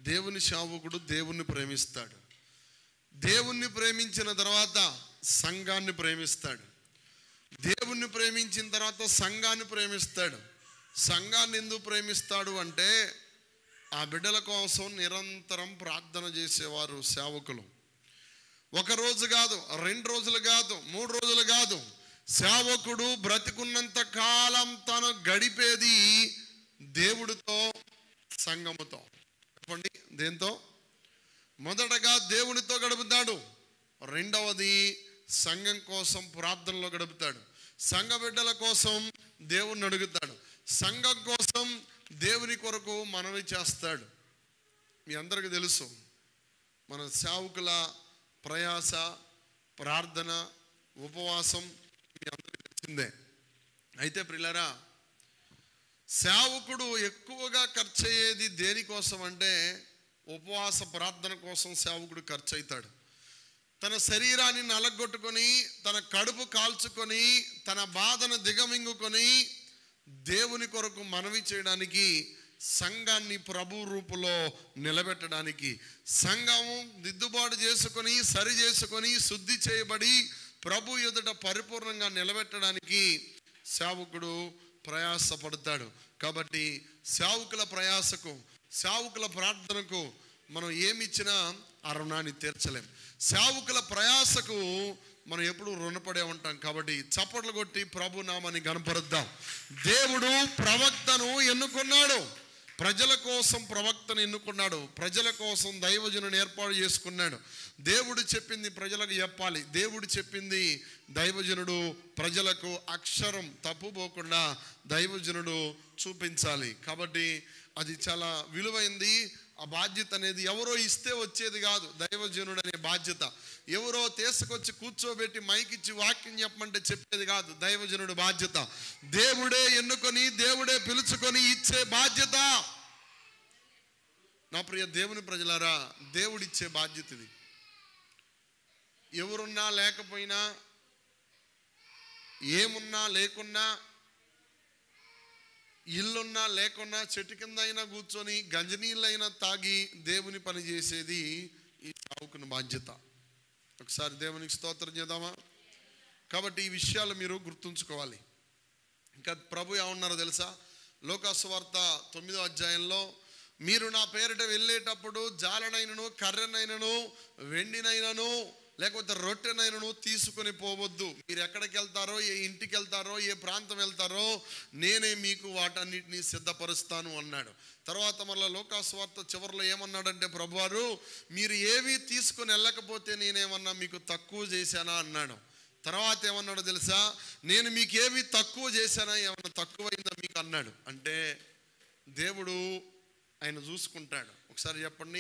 దేవుని సేవకుడు దేవుణ్ణి ప్రేమిస్తాడు. దేవుణ్ణి ప్రేమించిన తర్వాత సంఘాన్ని ప్రేమిస్తాడు. దేవుణ్ణి ప్రేమించిన తర్వాత సంఘాన్ని ప్రేమిస్తాడు. సంఘాన్ని ఎందుకు ప్రేమిస్తాడు అంటే ఆ బిడ్డల కోసం నిరంతరం ప్రార్థన చేసేవారు సేవకులు. ఒక రోజు కాదు, 2 రోజులు కాదు, 3 రోజులు కాదు. సేవకుడు బ్రతికున్నంత కాలం తను గడిపేది దేవుడితో, సంఘముతో. చెప్పండి, దేంతో? మొదటగా దేవునితో గడుపుతాడు. రెండవది సంఘం కోసం ప్రార్థనలో గడుపుతాడు. సంఘ బిడ్డల కోసం దేవుణ్ణి అడుగుతాడు. సంఘం కోసం దేవుని కొరకు మనవి చేస్తాడు. మీ అందరికీ తెలుసు మన సేవకుల ప్రయాస, ప్రార్థన, ఉపవాసం మీ అందరికీ తెలిసిందే. అయితే ప్రియులారా, సేవకుడు ఎక్కువగా ఖర్చు అయ్యేది దేనికోసం అంటే ఉపవాస ప్రార్థన కోసం సేవకుడు ఖర్చు అవుతాడు. తన శరీరాన్ని నలగొట్టుకొని, తన కడుపు కాల్చుకొని, తన బాధను దిగమింగుకొని దేవుని కొరకు మనవి చేయడానికి, సంఘాన్ని ప్రభు రూపులో నిలబెట్టడానికి, సంఘము దిద్దుబాటు చేసుకొని, సరి చేసుకొని, శుద్ధి చేయబడి ప్రభు ఎదుట పరిపూర్ణంగా నిలబెట్టడానికి సేవకుడు ప్రయాసపడతాడు. కాబట్టి సేవకుల ప్రయాసకు, సేవకుల ప్రార్థనకు మనం ఏమిచ్చినా ఆ రుణాన్ని తీర్చలేం. సేవకుల ప్రయాసకు మనం ఎప్పుడు రుణపడే ఉంటాం. కాబట్టి చప్పట్లు కొట్టి ప్రభు నామాన్ని గణపరుద్దాం. దేవుడు ప్రవక్తను ఎన్నుకున్నాడు. ప్రజల కోసం ప్రవక్తను ఎన్నుకున్నాడు. ప్రజల కోసం దైవజనుని ఏర్పాటు చేసుకున్నాడు. దేవుడు చెప్పింది ప్రజలకు చెప్పాలి. దేవుడు చెప్పింది దైవజనుడు ప్రజలకు అక్షరం తప్పుపోకుండా దైవజనుడు చూపించాలి. కాబట్టి అది చాలా విలువైంది. ఆ బాధ్యత అనేది ఎవరో ఇస్తే వచ్చేది కాదు. దైవజనుడు అనే బాధ్యత ఎవరో తీసుకొచ్చి కూర్చోబెట్టి మైకిచ్చి వాక్యం చెప్పమంటే చెప్పేది కాదు. దైవజనుడు బాధ్యత. దేవుడే ఎన్నుకొని, దేవుడే పిలుచుకొని ఇచ్చే బాధ్యత. నా ప్రియ దేవుని ప్రజలారా, దేవుడిచ్చే బాధ్యత ఇది. ఎవరున్నా లేకపోయినా, ఏమున్నా లేకున్నా, ఇల్లున్నా లేకున్నా, చెట్టు కింద అయినా కూర్చొని గంజనీళ్ళైనా తాగి దేవుని పని చేసేది ఈ సేవకుని బాధ్యత. ఒకసారి దేవునికి స్తోత్రం చేద్దామా? కాబట్టి ఈ విషయాలు మీరు గుర్తుంచుకోవాలి. ఇంకా ప్రభు ఏమన్నారో తెలుసా? లోకాసు వార్త 9వ అధ్యాయంలో, మీరు నా పేరిట వెళ్ళేటప్పుడు జాలనైనను, కర్రనైనను, వెండినైనను, లేకపోతే రొట్టెనైనను తీసుకొని పోవద్దు. మీరు ఎక్కడికి వెళ్తారో, ఏ ఇంటికి వెళ్తారో, ఏ ప్రాంతం వెళ్తారో నేనే మీకు వాటన్నిటినీ సిద్ధపరుస్తాను అన్నాడు. తర్వాత మళ్ళీ లోకాసు వార్త చివరిలో ఏమన్నాడంటే ప్రభువారు, మీరు ఏవి తీసుకొని వెళ్ళకపోతే నేనేమన్నా మీకు తక్కువ చేశానా అన్నాడు. తర్వాత ఏమన్నాడో తెలుసా? నేను మీకేమి తక్కువ చేశానా, ఏమన్నా తక్కువైందా మీకు అన్నాడు. అంటే దేవుడు ఆయన చూసుకుంటాడు. ఒకసారి చెప్పండి,